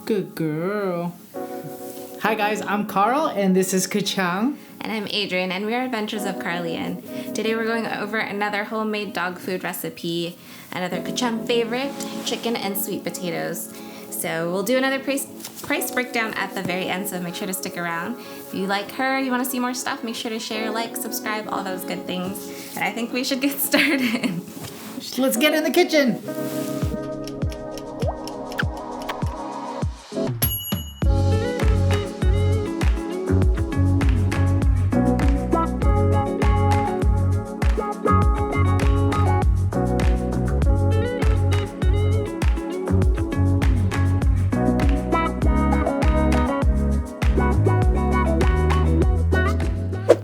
Good girl. Hi guys, I'm Carl and this is Kacang. And I'm Adrian, and we are Adventures of Carly Ann. Today we're going over another homemade dog food recipe, another Kacang favorite, chicken and sweet potatoes. So we'll do another price breakdown at the very end, so make sure to stick around. If you like her, you want to see more stuff, make sure to share, like, subscribe, all those good things. And I think we should get started. Let's get in the kitchen.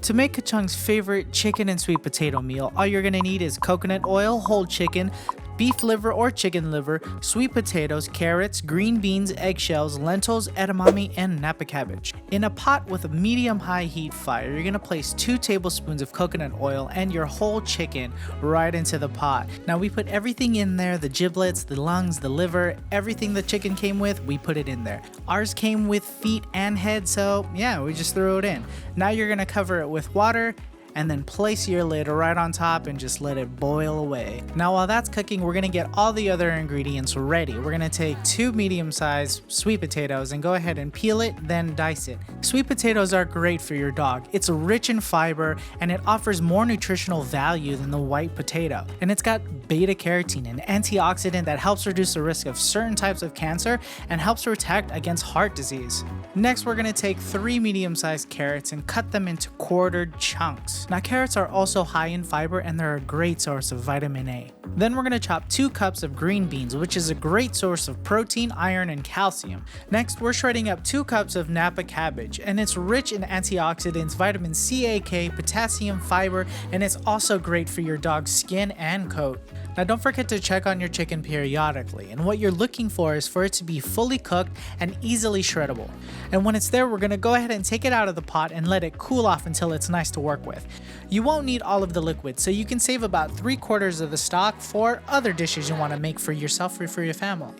To make Kacang's favorite chicken and sweet potato meal, all you're gonna need is coconut oil, whole chicken, beef liver or chicken liver, sweet potatoes, carrots, green beans, eggshells, lentils, edamame, and napa cabbage. In a pot with a medium-high heat fire, you're gonna place 2 tablespoons of coconut oil and your whole chicken right into the pot. Now we put everything in there, the giblets, the lungs, the liver, everything the chicken came with, we put it in there. Ours came with feet and head, so yeah, we just threw it in. Now you're gonna cover it with water and then place your lid right on top and just let it boil away. Now while that's cooking, we're gonna get all the other ingredients ready. We're gonna take 2 medium-sized sweet potatoes and go ahead and peel it, then dice it. Sweet potatoes are great for your dog. It's rich in fiber and it offers more nutritional value than the white potato. And it's got beta carotene, an antioxidant that helps reduce the risk of certain types of cancer and helps protect against heart disease. Next, we're gonna take 3 medium-sized carrots and cut them into quartered chunks. Now carrots are also high in fiber and they're a great source of vitamin A. Then we're gonna chop 2 cups of green beans, which is a great source of protein, iron, and calcium. Next, we're shredding up 2 cups of napa cabbage, and it's rich in antioxidants, vitamin C, A, K, potassium, fiber, and it's also great for your dog's skin and coat. Now don't forget to check on your chicken periodically, and what you're looking for is for it to be fully cooked and easily shreddable. And when it's there, we're gonna go ahead and take it out of the pot and let it cool off until it's nice to work with. You won't need all of the liquid, so you can save about 3/4 of the stock for other dishes you wanna make for yourself or for your family.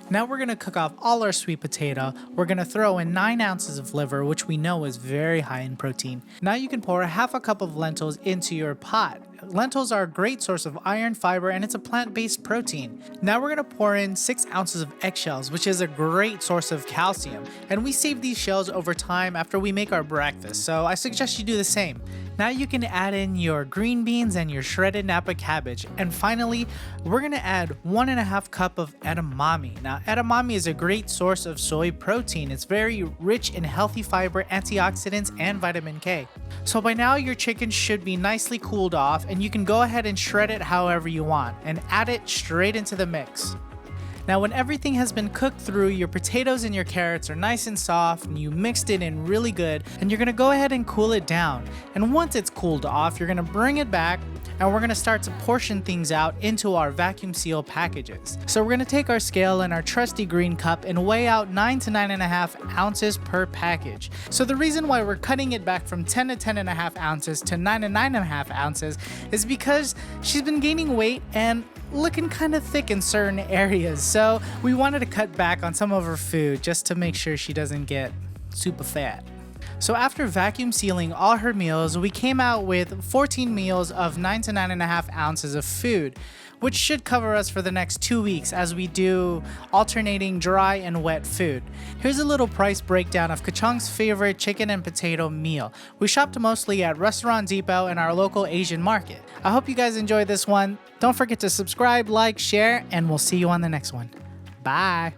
Now we're gonna cook off all our sweet potato. We're gonna throw in 9 ounces of liver, which we know is very high in protein. Now you can pour 1/2 cup of lentils into your pot. Lentils are a great source of iron, fiber, and it's a plant-based protein. Now we're gonna pour in 6 ounces of eggshells, which is a great source of calcium. And we save these shells over time after we make our breakfast, so I suggest you do the same. Now you can add in your green beans and your shredded napa cabbage. And finally, we're gonna add 1.5 cup of edamame. Now edamame is a great source of soy protein. It's very rich in healthy fiber, antioxidants, and vitamin K. So by now your chicken should be nicely cooled off, and you can go ahead and shred it however you want and add it straight into the mix. Now when everything has been cooked through, your potatoes and your carrots are nice and soft and you mixed it in really good, and you're gonna go ahead and cool it down. And once it's cooled off, you're gonna bring it back and we're gonna start to portion things out into our vacuum seal packages. So we're gonna take our scale and our trusty green cup and weigh out 9 to 9.5 ounces per package. So the reason why we're cutting it back from 10 to 10.5 ounces to 9 to 9.5 ounces is because she's been gaining weight and looking kind of thick in certain areas. So we wanted to cut back on some of her food just to make sure she doesn't get super fat. So after vacuum sealing all her meals, we came out with 14 meals of 9 to 9.5 ounces of food, which should cover us for the next 2 weeks as we do alternating dry and wet food. Here's a little price breakdown of Kacang's favorite chicken and potato meal. We shopped mostly at Restaurant Depot and our local Asian market. I hope you guys enjoyed this one. Don't forget to subscribe, like, share, and we'll see you on the next one. Bye!